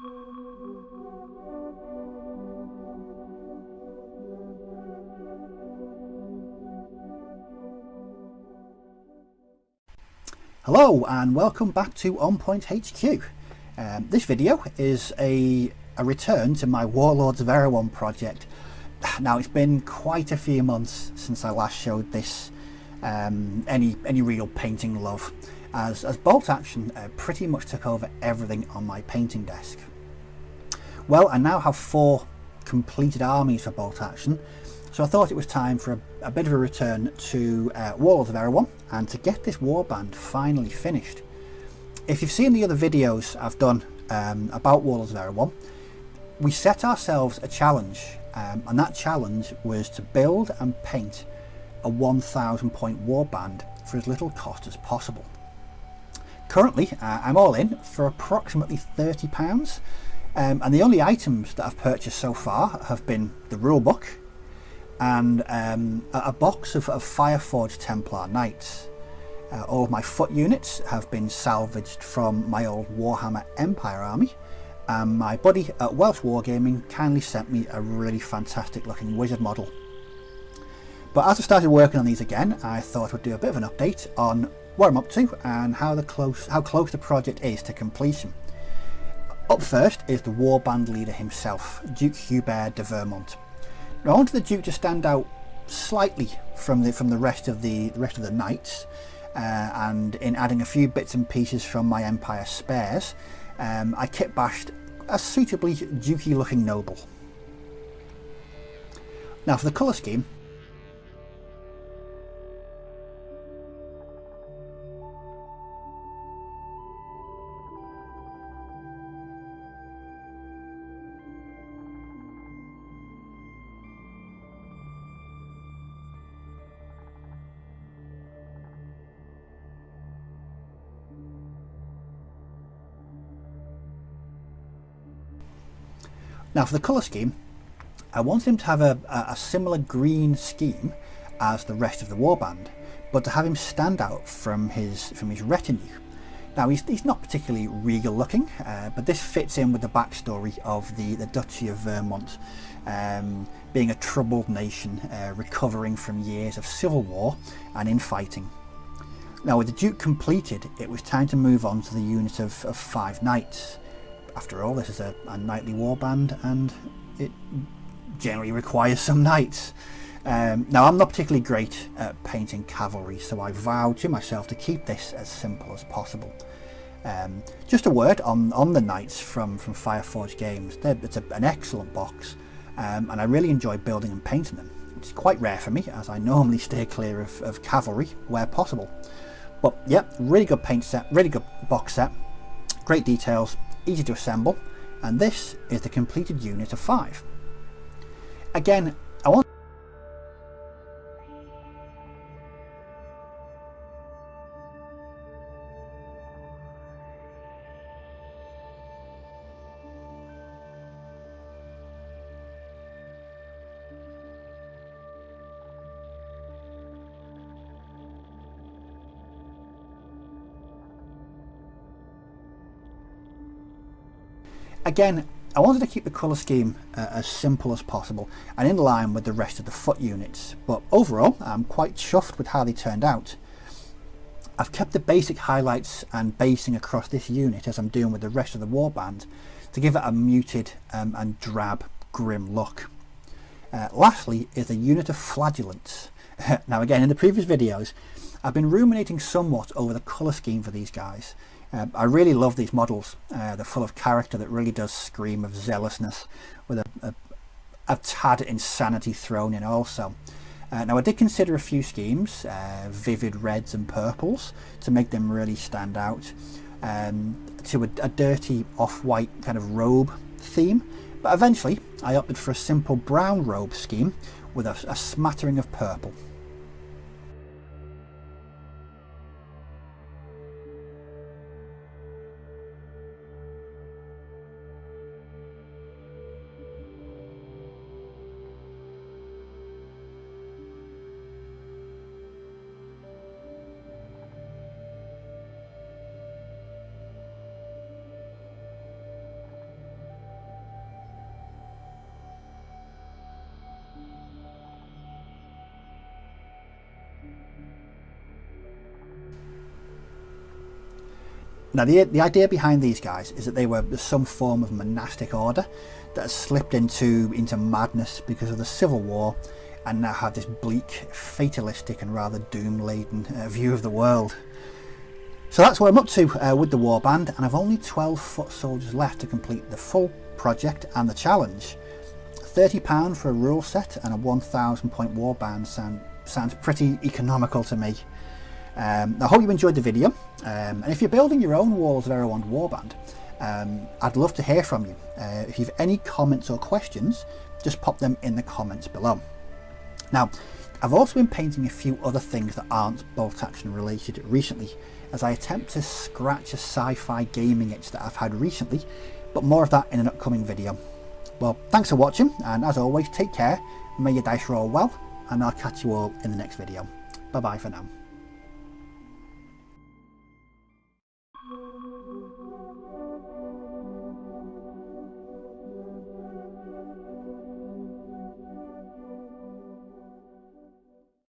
Hello and welcome back to On Point HQ. This video is a return to my Warlords of Erehwon project. Now it's been quite a few months since I last showed this any real painting love, as bolt action pretty much took over everything on my painting desk. Well, I now have 4 completed armies for bolt action, so I thought it was time for a bit of a return to Warlords of Erehwon and to get this warband finally finished. If you've seen the other videos I've done about Warlords of Erehwon, we set ourselves a challenge, and that challenge was to build and paint a 1,000 point warband for as little cost as possible. Currently I'm all in for approximately £30, and the only items that I've purchased so far have been the rulebook and a box of Fireforge Templar Knights. All of my foot units have been salvaged from my old Warhammer Empire army, and my buddy at Welsh Wargaming kindly sent me a really fantastic looking wizard model. But as I started working on these again, I thought I'd do a bit of an update on what I'm up to and how close the project is to completion. Up first is the warband leader himself, Duke Hugh de Vermont. Now, I wanted the Duke to stand out slightly from the rest of the knights, and in adding a few bits and pieces from my Empire spares, I kit bashed a suitably dukey looking noble. Now for the colour scheme, I wanted him to have a similar green scheme as the rest of the warband, but to have him stand out from his retinue. Now he's not particularly regal looking, but this fits in with the backstory of the Duchy of Vermont, being a troubled nation recovering from years of civil war and infighting. Now with the Duke completed, it was time to move on to the unit of 5 knights. After all, this is a knightly warband and it generally requires some knights. Now I'm not particularly great at painting cavalry, so I vowed to myself to keep this as simple as possible. Just a word on the knights from Fireforge games. It's an excellent box, and I really enjoy building and painting them. It's quite rare for me, as I normally steer clear of cavalry where possible. But yeah, really good paint set, really good box set, great details, easy to assemble, and this is the completed unit of 5. Again, I wanted to keep the colour scheme as simple as possible and in line with the rest of the foot units, but overall I'm quite chuffed with how they turned out. I've kept the basic highlights and basing across this unit as I'm doing with the rest of the warband to give it a muted and drab, grim look. Lastly is the unit of Flagellants. Now again, in the previous videos I've been ruminating somewhat over the colour scheme for these guys. I really love these models. They're full of character that really does scream of zealousness, with a tad insanity thrown in also. Now I did consider a few schemes, vivid reds and purples to make them really stand out, to a dirty off-white kind of robe theme, but eventually I opted for a simple brown robe scheme with a smattering of purple. Now the idea behind these guys is that they were some form of monastic order that has slipped into madness because of the Civil War, and now have this bleak, fatalistic and rather doom-laden view of the world. So that's what I'm up to with the warband, and I've only 12 foot soldiers left to complete the full project and the challenge. £30 for a rule set and a 1000 point warband sounds pretty economical to me. I hope you enjoyed the video, and if you're building your own Warlords of Erehwon warband, I'd love to hear from you. If you've any comments or questions, just pop them in the comments below. Now, I've also been painting a few other things that aren't bolt action related recently, as I attempt to scratch a sci-fi gaming itch that I've had recently, but more of that in an upcoming video. Well, thanks for watching, and as always, take care, may your dice roll well, and I'll catch you all in the next video. Bye bye for now.